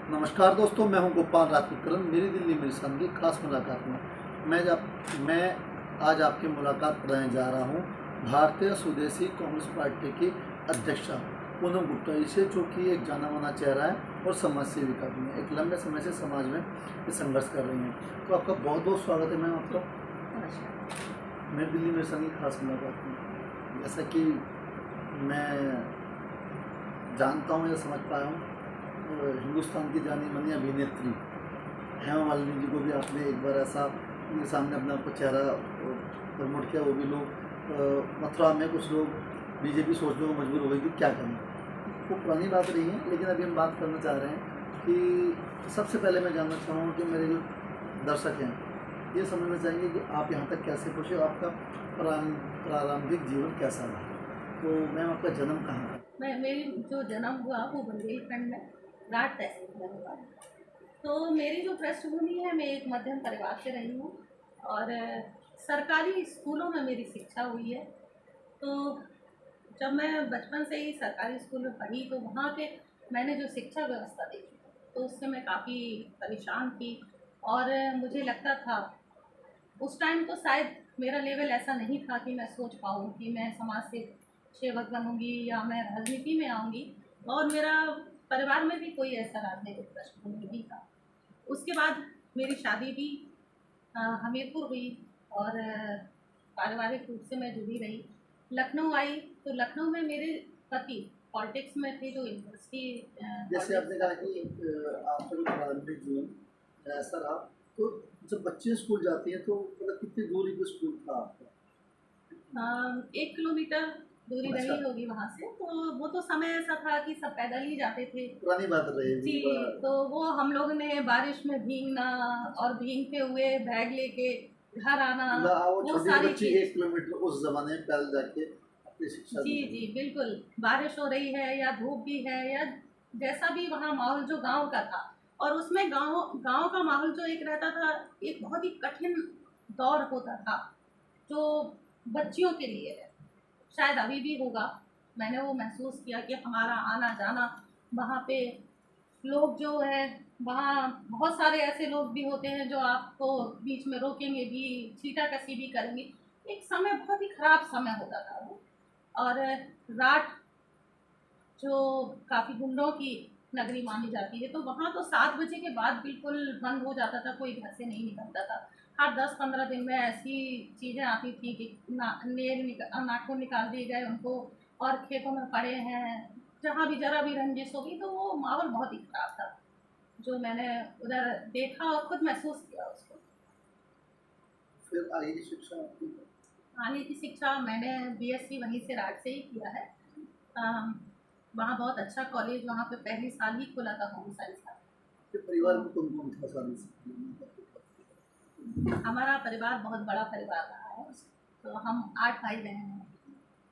नमस्कार दोस्तों, मैं हूं गोपाल राजपूत। मेरी दिल्ली मेरी संग की खास मुलाकात में मैं आज आपकी मुलाकात कराने जा रहा हूं भारतीय स्वदेशी कांग्रेस पार्टी की अध्यक्षा पूनम गुप्ता जी से, जो कि एक जाना माना चेहरा है और समाज सेविका भी है। एक लंबे समय से समाज में ये संघर्ष कर रही हैं। तो आपका बहुत बहुत स्वागत है मैम आपका मेरी दिल्ली मेरी संग की खास मुलाकात में। जैसा कि मैं जानता हूँ या समझ पाया हूँ, हिंदुस्तान की जानी मानी अभिनेत्री हेमा मालिनी जी को भी आपने एक बार ऐसा सामने अपने आपको चेहरा प्रमोट किया। वो भी लोग मथुरा में कुछ लोग बीजेपी सोचने को मजबूर हो गई कि क्या करें। वो पुरानी बात रही है, लेकिन अभी हम बात करना चाह रहे हैं कि सबसे पहले मैं जानना चाहूँगा कि मेरे जो दर्शक हैं ये समझना चाहेंगे कि आप यहाँ तक कैसे पहुँचे, आपका प्रारंभिक जीवन कैसा रहा। तो मैम आपका जन्म कहाँ था? मेरी जो जन्म हुआ वो बुंदेलखंड में राठ तहसील में हुआ। तो मेरी जो पृष्ठभूमि है, मैं एक मध्यम परिवार से रही हूँ और सरकारी स्कूलों में मेरी शिक्षा हुई है। तो जब मैं बचपन से ही सरकारी स्कूल में पढ़ी तो वहाँ के मैंने जो शिक्षा व्यवस्था देखी तो उससे मैं काफ़ी परेशान थी। और मुझे लगता था उस टाइम तो शायद मेरा लेवल ऐसा नहीं था कि मैं सोच पाऊँ कि मैं समाज से सेवक बनूंगी या मैं राजनीति में आऊँगी। और मेरा परिवार में भी कोई ऐसा राजनीतिक पृष्ठभूमि नहीं था। उसके बाद मेरी शादी भी हमीरपुर हुई और पारिवारिक रूप से मैं जुड़ी रही। लखनऊ आई तो लखनऊ में मेरे पति पॉलिटिक्स में थे, जो यूनिवर्सिटी जैसे आपने कहा कि आपका जो प्रारंभिक जीवन ऐसा रहा, तो जब बच्चे स्कूल जाती हैं तो मतलब कितनी दूरी पे स्कूल था आपका? 1 किलोमीटर दूरी अच्छा, रही होगी वहाँ से। तो वो तो समय ऐसा था कि सब पैदल ही जाते थे। पुरानी बात रही जी, तो वो हम लोग ने बारिश में भीगना और भीगते हुए बैग लेके घर आना, वो वो छोटी सी सारी बच्ची चीज़। 1 किलोमीटर उस जमाने में पैदल जाके अपनी शिक्षा जी दी जी थी। बिल्कुल। बारिश हो रही है या धूप भी है या जैसा भी वहाँ माहौल जो गांव का था। और उसमें गांव गांव का माहौल जो एक रहता था, एक बहुत ही कठिन दौर होता था जो बच्चियों के लिए है। शायद अभी भी होगा। मैंने वो महसूस किया कि हमारा आना जाना वहाँ पे, लोग जो है वहाँ बहुत सारे ऐसे लोग भी होते हैं जो आपको बीच में रोकेंगे भी, छीटाकशी भी करेंगे। एक समय बहुत ही खराब समय होता था वो। और राठ जो काफ़ी गुंडों की नगरी मानी जाती है, तो वहाँ तो 7 बजे के बाद बिल्कुल बंद हो जाता था, कोई घर से नहीं निकलता था। हर 10-15 दिन में ऐसी चीज़ें आती थी कि नाखून निकाल दिए गए उनको और खेतों में पड़े हैं। जहाँ भी जरा भी रंजिश होगी तो वो माहौल बहुत ही खराब था, जो मैंने उधर देखा और खुद महसूस किया उसको। फिर आगे की शिक्षा आपकी? आगे की शिक्षा मैंने बीएससी वहीं से राठ से ही किया है। वहाँ बहुत अच्छा कॉलेज, वहाँ पे पहली साल ही खुला था होम साइंस का। फिर परिवार में कौन कौन था शादी से? हमारा परिवार बहुत बड़ा परिवार रहा है। तो हम 8 भाई बहन हैं,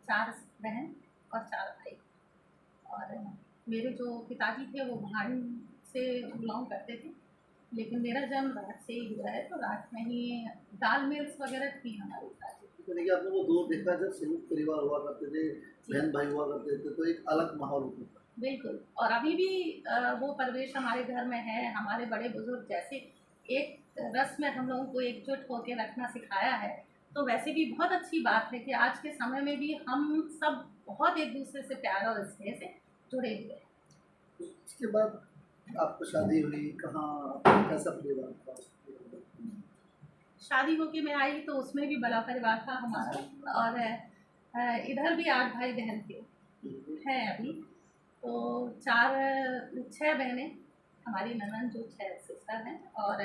4 बहन और 4 भाई। और मेरे जो पिताजी थे वो भाड़ी से बिलोंग करते थे, लेकिन मेरा जन्म राठ से ही हुआ है। तो राठ में ही दाल मिल्स वगैरह थी हमारे पिताजी। यानी कि आपने वो दौर देखा जब संयुक्त परिवार हुआ करते थे, जी बहन भाई हुआ करते थे, तो एक अलग माहौल होता था। बिल्कुल। और अभी भी वो परिवेश हमारे घर में है। हमारे बड़े बुजुर्ग जैसे एक रस्म में हम लोगों को एकजुट होकर रखना सिखाया है, तो वैसे भी बहुत अच्छी बात है कि आज के समय में भी हम सब बहुत एक दूसरे से प्यार और स्नेह से जुड़े हुए हैं। तो उसके बाद आपको शादी हुई कहाँ, आपका कैसा परिवार था? शादी होके मैं आई तो उसमें भी बड़ा परिवार था हमारा। और इधर भी 8 भाई बहन थे, हैं अभी। तो 6 बहनें, हमारी ननद जो 6 सिस्टर हैं और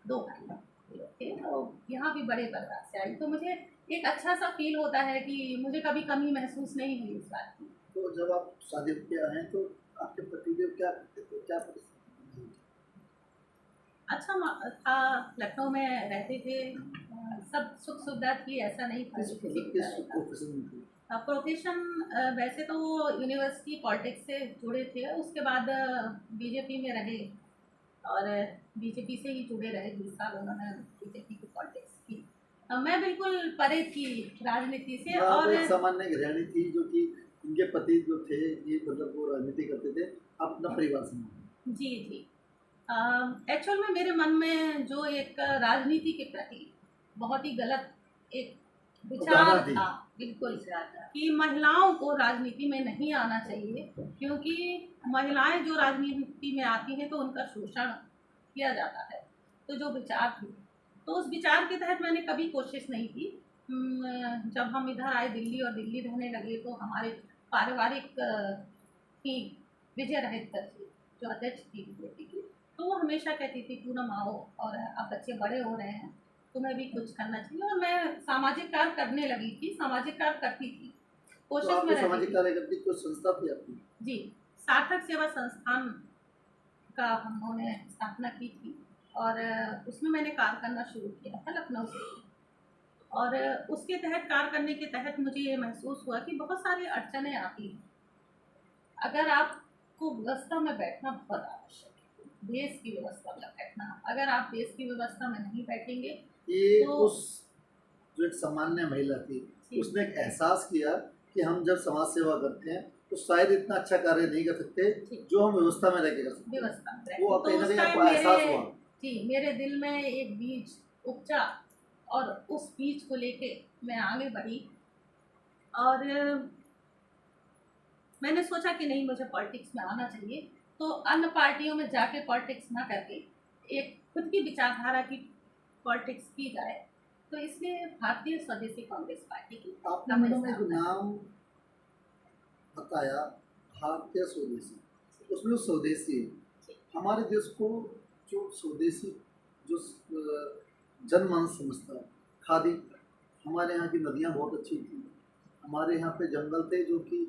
2 भाई लोग थे। तो यहाँ भी बड़े परिवार से आई, तो मुझे एक अच्छा सा फील होता है कि मुझे कभी कमी महसूस नहीं हुई इस बात की। तो जब आप शादी के आए तो आपके पतिदेव क्या करते थे, क्या परिस्थिति थी? अच्छा था, लखनऊ में रहते थे। सब सुख सुविधा थी, ऐसा नहीं था किस कि किसी मतलब भी किस तरह का प्रोफेशन में थी? प्रोफेशन। वैसे तो वो यूनिवर्सिटी पॉलिटिक्स से जुड़े थे, उसके बाद बीजेपी में रहे और बीजेपी से ही जुड़े रहे। 20 साल उन्होंने बीजेपी की पॉलिटिक्स की। मैं बिल्कुल परे थी राजनीति से। हाँ, वो और एक सामान्य गृहिणी थी जो कि उनके पति जो थे ये मतलब वो राजनीति करते थे, अपना परिवार संभालते जी जी। एक्चुअल में मेरे मन में जो एक राजनीति के प्रति बहुत ही गलत एक विचार धारणा थी। था, बिल्कुल, कि महिलाओं को राजनीति में नहीं आना चाहिए, क्योंकि महिलाएं जो राजनीति में आती हैं तो उनका शोषण किया जाता है। तो जो विचार थी, तो उस विचार के तहत मैंने कभी कोशिश नहीं की। जब हम इधर आए दिल्ली और दिल्ली रहने लगे तो हमारे पारिवारिक थी विजय रहित थी, जो अध्यक्ष थी बीजेपी की, तो वो हमेशा कहती थी पूनम आओ, और अब बच्चे बड़े हो रहे हैं, तुम्हें भी कुछ करना चाहिए। और मैं सामाजिक कार्य करने लगी थी, सामाजिक कार्य करती थी, तो कोशिश आपको में रहती सामाजिक थी। कार्य करती कोई संस्था थी आपकी? जी, सार्थक सेवा संस्थान का हमने स्थापना की थी, और उसमें मैंने कार्य करना शुरू किया था लखनऊ से। और उसके तहत कार्य करने के तहत मुझे ये महसूस हुआ कि बहुत सारी अड़चनें आती हैं। अगर आपको व्यवस्था में बैठना बहुत आवश्यक है, देश की व्यवस्था में बैठना, अगर आप देश की व्यवस्था में नहीं बैठेंगे ये तो उस जो एक सामान्य महिला थी, जी। उसने एक एहसास किया कि हम जब समाज सेवा करते हैं तो शायद इतना अच्छा कार्य नहीं कर सकते जी। जो हम व्यवस्था में रह के कर सकते हैं। व्यवस्था में वो तो कहीं ना उस कहीं टाइम आपको एहसास हुआ। जी, मेरे दिल में एक बीज उपजा, और उस बीज को लेके मैं आगे बढ़ी। और मैंने सोचा कि नहीं, मुझे पॉलिटिक्स में आना चाहिए, तो अन्य पार्टियों में जाके पॉलिटिक्स ना करके एक खुद की विचारधारा की पॉलिटिक्स की जाए। तो इसलिए भारतीय स्वदेशी कांग्रेस पार्टी की आपने हमने मैडम एक स्थापना नाम बताया, भारतीय स्वदेशी, उसमें जो स्वदेशी है, की। हमारे देश को जो स्वदेशी जो जनमानस समझता है, खादी, हमारे यहाँ की नदियाँ बहुत अच्छी थी, हमारे यहाँ पे जंगल थे जो कि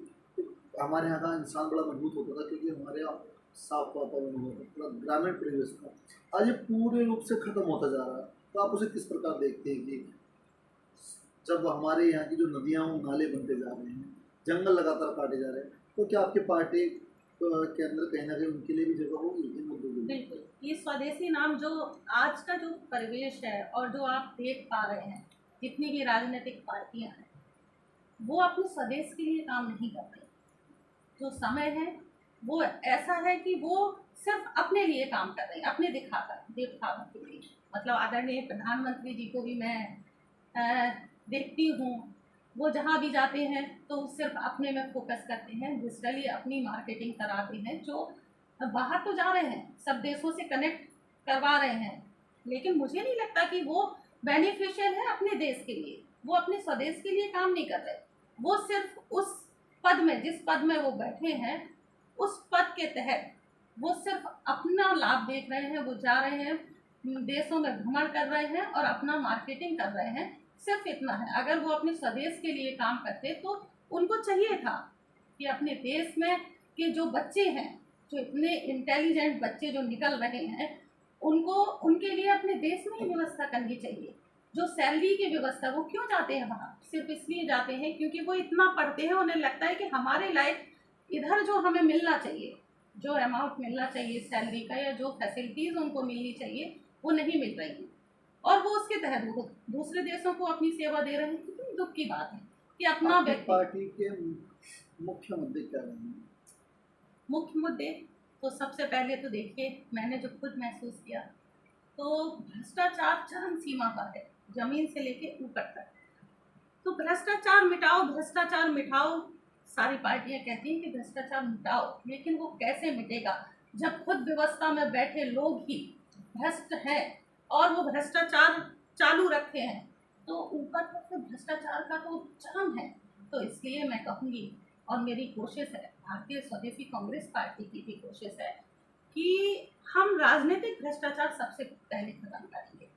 हमारे यहाँ का इंसान बड़ा मजबूत होता था क्योंकि हमारे यहाँ साफ वातावरण होता था, पूरा ग्रामीण परिवेश था। आज ये पूरे रूप से खत्म होता जा रहा है। तो आप उसे किस प्रकार देखते हैं कि जब हमारे यहाँ की जो नदियाँ नाले बनते जा रहे हैं, जंगल लगातार काटे जा रहे हैं, तो क्या आपके पार्टी के अंदर कहीं ना कहीं उनके लिए भी जगह होगी इन मुद्दों के लिए? बिल्कुल, ये स्वदेशी नाम जो आज का जो परिवेश है और जो आप देख पा रहे हैं, जितनी भी राजनीतिक पार्टियां हैं, वो अपने स्वदेश के लिए काम नहीं कर रही। जो समय है वो ऐसा है कि वो सिर्फ अपने लिए काम कर रहे हैं, अपने दिखावा के लिए। मतलब आदरणीय प्रधानमंत्री जी को भी मैं देखती हूँ, वो जहाँ भी जाते हैं तो सिर्फ अपने में फोकस करते हैं, डिजिटली अपनी मार्केटिंग कराते हैं। जो बाहर तो जा रहे हैं, सब देशों से कनेक्ट करवा रहे हैं, लेकिन मुझे नहीं लगता कि वो बेनिफिशियल है अपने देश के लिए। वो अपने स्वदेश के लिए काम नहीं कर रहे, वो सिर्फ उस पद में, जिस पद में वो बैठे हैं, उस पद के तहत वो सिर्फ अपना लाभ देख रहे हैं। वो जा रहे हैं, देशों में भ्रमण कर रहे हैं और अपना मार्केटिंग कर रहे हैं, सिर्फ इतना है। अगर वो अपने स्वदेश के लिए काम करते तो उनको चाहिए था कि अपने देश में के जो बच्चे हैं, जो इतने इंटेलिजेंट बच्चे जो निकल रहे हैं, उनको उनके लिए अपने देश में ही व्यवस्था करनी चाहिए। जो सैलरी की व्यवस्था, वो क्यों जाते हैं वहाँ? सिर्फ इसलिए जाते हैं क्योंकि वो इतना पढ़ते हैं, उन्हें लगता है कि हमारे लायक इधर जो हमें मिलना चाहिए, जो अमाउंट मिलना चाहिए सैलरी का, या जो फैसिलिटीज़ उनको मिलनी चाहिए, वो नहीं मिल रही हैं। और वो उसके तहत वो दूसरे देशों को अपनी सेवा दे रहे हैं। कितनी दुख की बात है कि अपना आपकी व्यक्ति। पार्टी के मुख्य मुद्दे क्या रहे हैं? मुख्य मुद्दे तो सबसे पहले तो देखिए, मैंने जो खुद महसूस किया तो भ्रष्टाचार चरम सीमा पर है, जमीन से लेके ऊपर तक। तो भ्रष्टाचार मिटाओ, भ्रष्टाचार मिटाओ, सारी पार्टियां कहती हैं कि भ्रष्टाचार मिटाओ, लेकिन वो कैसे मिटेगा जब खुद व्यवस्था में बैठे लोग ही भ्रष्ट हैं और वो भ्रष्टाचार चालू रखे हैं। तो ऊपर तक से भ्रष्टाचार का तो चरम है। तो इसलिए मैं कहूँगी, और मेरी कोशिश है, भारतीय स्वदेशी कांग्रेस पार्टी की भी कोशिश है कि हम राजनीतिक भ्रष्टाचार सबसे पहले खत्म करेंगे।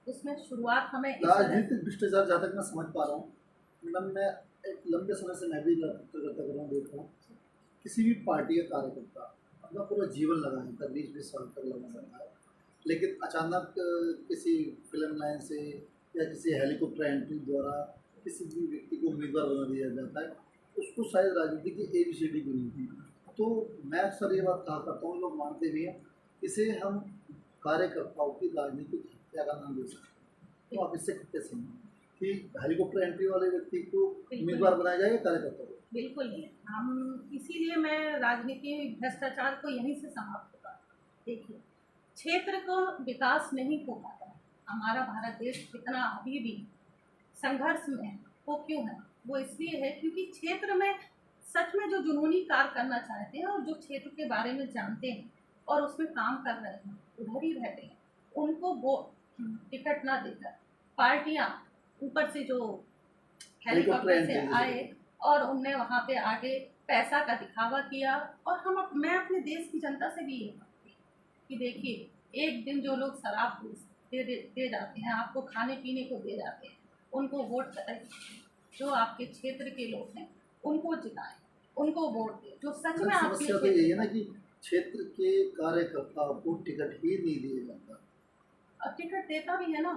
उसमें शुरुआत हमें इस तरह। राजनीतिक भ्रष्टाचार, जहाँ तक मैं समझ पा रहा हूँ मैडम, मैं एक लंबे समय से मैं भी पत्रकारिता कर रहा हूँ, देख रहा हूँ, किसी भी पार्टी का कार्यकर्ता अपना पूरा जीवन लगाता है, 20-20 साल तक लगा रहता है, लेकिन अचानक किसी फिल्म लाइन से या किसी हेलीकॉप्टर एंट्री द्वारा किसी भी व्यक्ति को उम्मीदवार बना दिया जाता है, उसको शायद राजनीति की ABCD भी नहीं थी। तो मैं अक्सर ये बात कहा करता हूँ, लोग मानते भी हैं, इसे हम कार्यकर्ताओं की राजनीतिक हत्या का नाम दे सकते हैं। तो आप इससे कितने सहमत हैं कि हेलीकॉप्टर एंट्री वाले व्यक्ति को उम्मीदवार बनाया जाए या कार्यकर्ता को? बिल्कुल नहीं। हम इसीलिए मैं राजनीति भ्रष्टाचार को यहीं से समाप्त होगा। देखिए, क्षेत्र का विकास नहीं हो पाता। हमारा भारत देश कितना अभी भी संघर्ष में है, वो क्यों है? वो इसलिए है क्योंकि क्षेत्र में सच में जो जुनूनी कार्य करना चाहते हैं और जो क्षेत्र के बारे में जानते हैं और उसमें काम कर रहे हैं, उधर ही रहते हैं, उनको वो टिकट ना देकर पार्टियां ऊपर से जो हेलीकॉप्टर से आए और उनने वहाँ पे आके पैसा का दिखावा किया। और मैं अपने देश की जनता से भी ये कहती हूँ कि देखिए, एक दिन जो लोग शराब दे जाते हैं, आपको खाने पीने को दे जाते हैं, उनको वोट करें। जो आपके क्षेत्र के लोग हैं उनको जिताएं, उनको वोट दें, जो सच में आपके समस्या तो यही है ना कि क्षेत्र के कार्यकर्ताओं को टिकट ही नहीं दिया जाता। अब टिकट देता भी है ना,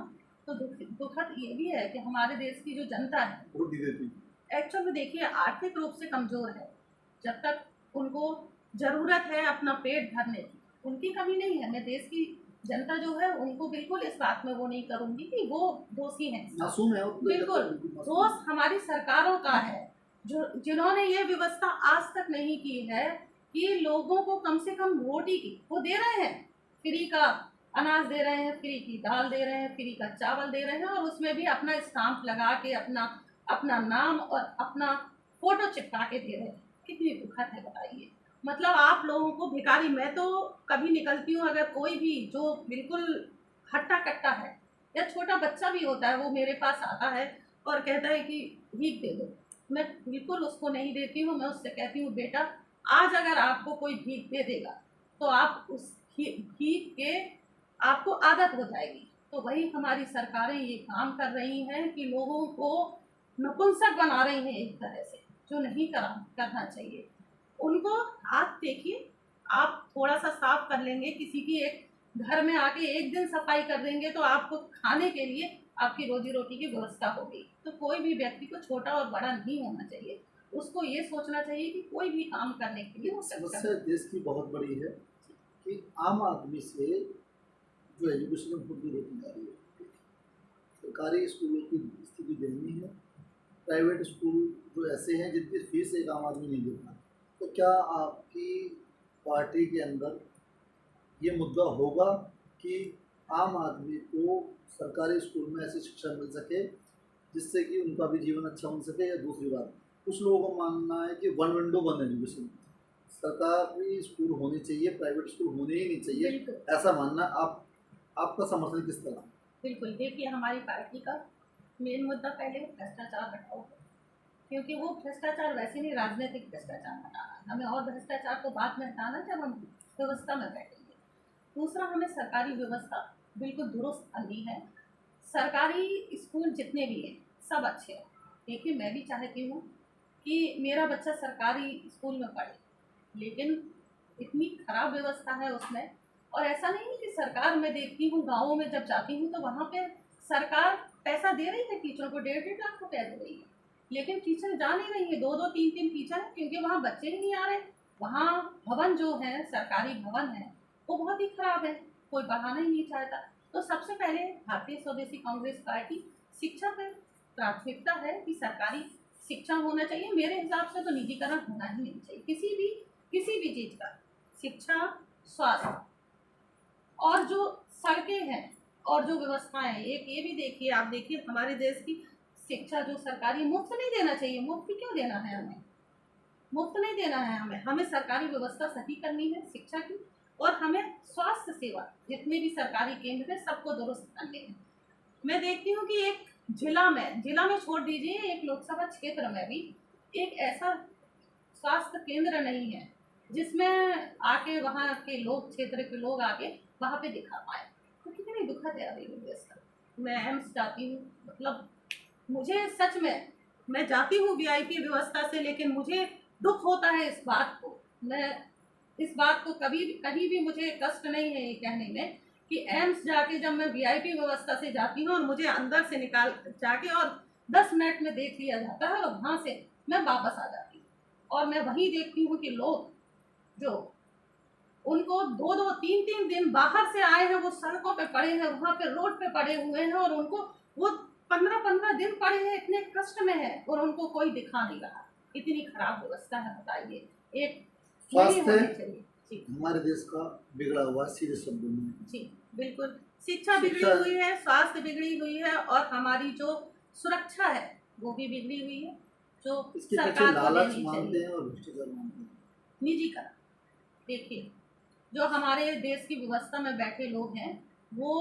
तो दुखद ये भी है कि हमारे देश की जो जनता है वोट नहीं देती। एक्चुअल में देखिए आर्थिक रूप से कमज़ोर है। जब तक उनको ज़रूरत है अपना पेट भरने की, उनकी कमी नहीं है। मैं देश की जनता जो है उनको बिल्कुल इस बात में वो नहीं करूँगी कि वो दोषी हैं, मासूम है। बिल्कुल दोष हमारी सरकारों का है, जो जिन्होंने ये व्यवस्था आज तक नहीं की है कि लोगों को कम से कम रोटी की वो दे रहे हैं, फ्री का अनाज दे रहे हैं, फ्री की दाल दे रहे हैं, फ्री का चावल दे रहे हैं, और उसमें भी अपना स्टाम्प लगा के अपना नाम और अपना फोटो चिपका के दे रहे हैं। कितनी दुखद है बताइए। मतलब आप लोगों को भिखारी, मैं तो कभी निकलती हूँ, अगर कोई भी जो बिल्कुल हट्टा कट्टा है या छोटा बच्चा भी होता है, वो मेरे पास आता है और कहता है कि भीख दे दो, मैं बिल्कुल उसको नहीं देती हूँ। मैं उससे कहती हूँ, बेटा आज अगर आपको कोई भीख दे देगा तो आप उस भीख के आपको आदत हो जाएगी। तो वही हमारी सरकारें ये काम कर रही हैं कि लोगों को नपुंसक बना रही हैं एक तरह से, जो नहीं करना चाहिए उनको। आप देखिए, आप थोड़ा सा साफ कर लेंगे, किसी की एक घर में आके एक दिन सफाई कर देंगे तो आपको खाने के लिए आपकी रोजी रोटी की व्यवस्था होगी। तो कोई भी व्यक्ति को छोटा और बड़ा नहीं होना चाहिए, उसको ये सोचना चाहिए कि कोई भी काम करने के लिए वो समस्या देश की बहुत बड़ी है कि आम आदमी से जो एजुकेशन बहुत दूर होती जा रही है। सरकारी स्कूलों की स्थिति दयनीय है। प्राइवेट स्कूल जो ऐसे हैं जिनकी फीस एक आम आदमी नहीं देता। तो क्या आपकी पार्टी के अंदर ये मुद्दा होगा कि आम आदमी को सरकारी स्कूल में ऐसी शिक्षा मिल सके जिससे कि उनका भी जीवन अच्छा हो सके? या दूसरी बात, कुछ लोगों का मानना है कि वन विंडो वन एजुकेशन, सरकारी स्कूल होने चाहिए, प्राइवेट स्कूल होने ही नहीं चाहिए, ऐसा मानना। आपका समर्थन किस तरह? बिल्कुल, देखिए हमारी पार्टी का मेन मुद्दा पहले भ्रष्टाचार हटाओ, क्योंकि वो भ्रष्टाचार वैसे नहीं, राजनीतिक भ्रष्टाचार हटाना है हमें, और भ्रष्टाचार को बाद में हटाना जब हम व्यवस्था में बैठेंगे। दूसरा, हमें सरकारी व्यवस्था बिल्कुल दुरुस्त करनी है। सरकारी स्कूल जितने भी हैं सब अच्छे हैं। देखिए, मैं भी चाहती हूँ कि मेरा बच्चा सरकारी स्कूल में पढ़े, लेकिन इतनी खराब व्यवस्था है उसमें। और ऐसा नहीं है कि सरकार, मैं देखती हूँ गाँवों में जब जाती हूँ तो वहाँ पे सरकार पैसा दे रही है टीचरों को, 1.5 लाख रुपया दे रही है, लेकिन टीचर जा नहीं रही है। 2-2, 3-3 टीचर हैं, क्योंकि वहाँ बच्चे ही नहीं आ रहे। वहाँ भवन जो है, सरकारी भवन है, वो बहुत ही खराब है, कोई बढ़ाना ही नहीं चाहता। तो सबसे पहले भारतीय स्वदेशी कांग्रेस पार्टी शिक्षा पर प्राथमिकता है कि सरकारी शिक्षा होना चाहिए। मेरे हिसाब से तो निजीकरण होना ही नहीं चाहिए किसी भी चीज़ का। शिक्षा, स्वास्थ्य और जो सड़कें हैं और जो व्यवस्थाएं हैं, एक ये भी देखिए, आप देखिए हमारे देश की शिक्षा जो सरकारी, मुफ्त नहीं देना चाहिए। मुफ्त क्यों देना है हमें? मुफ्त नहीं देना है हमें सरकारी व्यवस्था सही करनी है शिक्षा की। और हमें स्वास्थ्य सेवा जितने भी सरकारी केंद्र हैं सबको दुरुस्त करने हैं। मैं देखती हूँ कि एक जिला में छोड़ दीजिए, एक लोकसभा क्षेत्र में भी एक ऐसा स्वास्थ्य केंद्र नहीं है जिसमें आके वहाँ के लोग, क्षेत्र के लोग आके वहाँ पे दिखा पाए। तो कितनी दुखद है अभी व्यवस्था। मैं एम्स जाती हूँ, मतलब मुझे सच में, मैं जाती हूँ वीआईपी व्यवस्था से, लेकिन मुझे दुख होता है इस बात को। मैं इस बात को कहीं भी मुझे कष्ट नहीं है ये कहने में कि एम्स जाके जब मैं वीआईपी व्यवस्था से जाती हूँ और मुझे अंदर से निकाल जाके और 10 मिनट में देख लिया जाता है, और वहाँ से मैं वापस आ जाती हूँ। और मैं वहीं देखती हूँ कि लोग जो उनको 2-2, 3-3 दिन बाहर से आए हैं, वो सड़कों पे पड़े हैं, वहाँ पे रोड पे पड़े हुए हैं, और उनको वो 15-15 दिन पड़े हैं, इतने कष्ट में है, और उनको कोई दिखा नहीं रहा। इतनी खराब व्यवस्था है, बताइए। एक स्वास्थ्य जी हमारे देश का बिगड़ा हुआ है सीधे शब्दों में। जी बिल्कुल, शिक्षा बिगड़ी हुई है, स्वास्थ्य बिगड़ी हुई है, और हमारी जो सुरक्षा है वो भी बिगड़ी हुई है, जो इसके पीछे सरकार को लालच देनी मानते चाहिए। हैं और भ्रष्टाचार मानते हैं। निजीकरण, देखिए जो हमारे देश की व्यवस्था में बैठे लोग हैं वो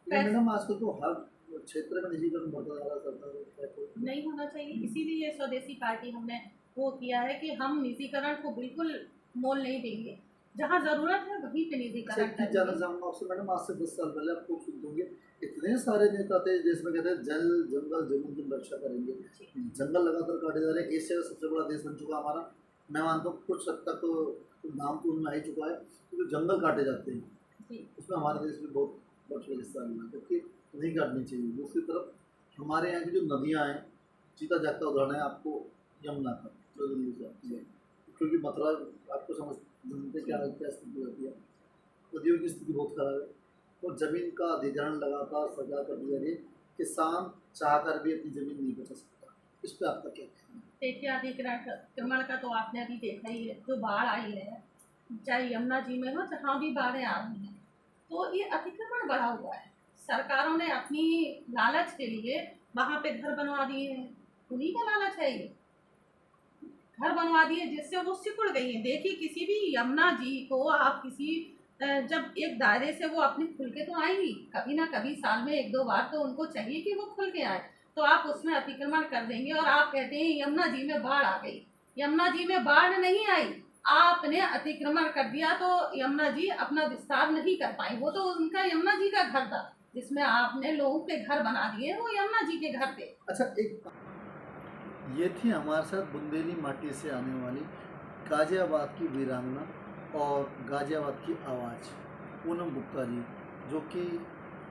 पैसे मैडम आजकल तो हर क्षेत्र में निजीकरण बढ़ता जा रहा है, सरकार को नहीं होना चाहिए, इसीलिए स्वदेशी पार्टी हमने वो किया है कि हम निजीकरण को बिल्कुल मोल नहीं देंगे, जहाँ जरूरत है वहीं पे निजीकरण एक चीज जानना करेंगे। चाहूंगा आपसे मैडम, आज से 10 साल पहले आप खूब सुनते होंगे, इतने सारे नेता थे देश में कहते हैं जल जंगल जमीन की रक्षा करेंगे, जंगल लगातार काटे जा रहे हैं। एशिया का सबसे बड़ा देश बन चुका हमारा, मैं मानता हूँ कुछ हद तक तो नाम तो उनमें आ ही चुका है, क्योंकि जंगल काटे जाते हैं उसमें हमारे देश में बहुत बड़ा हिस्सा है, जबकि नहीं काटनी चाहिए। दूसरी तरफ हमारे यहाँ की जो नदियाँ हैं, सीधा जागता उदाहरण है आपको यमुना का, जो दिल्ली से आती है, क्योंकि मथुरा आपको जानते क्या क्या स्थिति होती है, नदियों की स्थिति बहुत खराब है और ज़मीन का अधिग्रहण लगातार सजा कर दिया है, किसान चाहकर भी अपनी ज़मीन नहीं बचा सकता। इस पर आपका क्या कहना है? देखिए अतिक्रमण का तो आपने अभी देखा ही है, जो बाढ़ आई है चाहे यमुना जी में हो, जहाँ भी बाढ़ें आ रही हैं तो ये अतिक्रमण बढ़ा हुआ है। सरकारों ने अपनी लालच के लिए वहाँ पे घर बनवा दिए हैं, उन्हीं का लालच है ये, घर बनवा दिए जिससे वो सिकुड़ गई है। देखिए किसी भी यमुना जी को आप किसी जब एक दायरे से वो अपने खुल के तो आएंगी, कभी ना कभी साल में 1-2 बार तो उनको चाहिए कि वो खुल के आए, तो आप उसमें अतिक्रमण कर देंगे और आप कहते हैं यमुना जी में बाढ़ आ गई। यमुना जी में बाढ़ नहीं आई, आपने अतिक्रमण कर दिया तो यमुना जी अपना विस्तार नहीं कर पाई। वो तो उनका यमुना जी का घर था जिसमें आपने लोगों के घर बना दिए, वो यमुना जी के घर थे। अच्छा, एक ये थी हमारे साथ बुंदेली माटी से आने वाली गाजियाबाद की वीरांगना और गाजियाबाद की आवाज़ पूनम गुप्ता जी, जो कि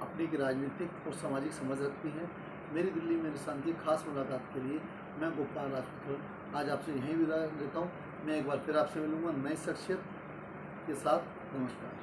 अपनी की राजनीतिक और सामाजिक समझ रखती हैं। मेरी दिल्ली में इंसान की खास मुलाकात के लिए मैं गोपाल राजपूत आज आपसे यहीं विदा लेता हूँ। मैं एक बार फिर आपसे मिलूँगा नई शख्सियत के साथ। नमस्कार।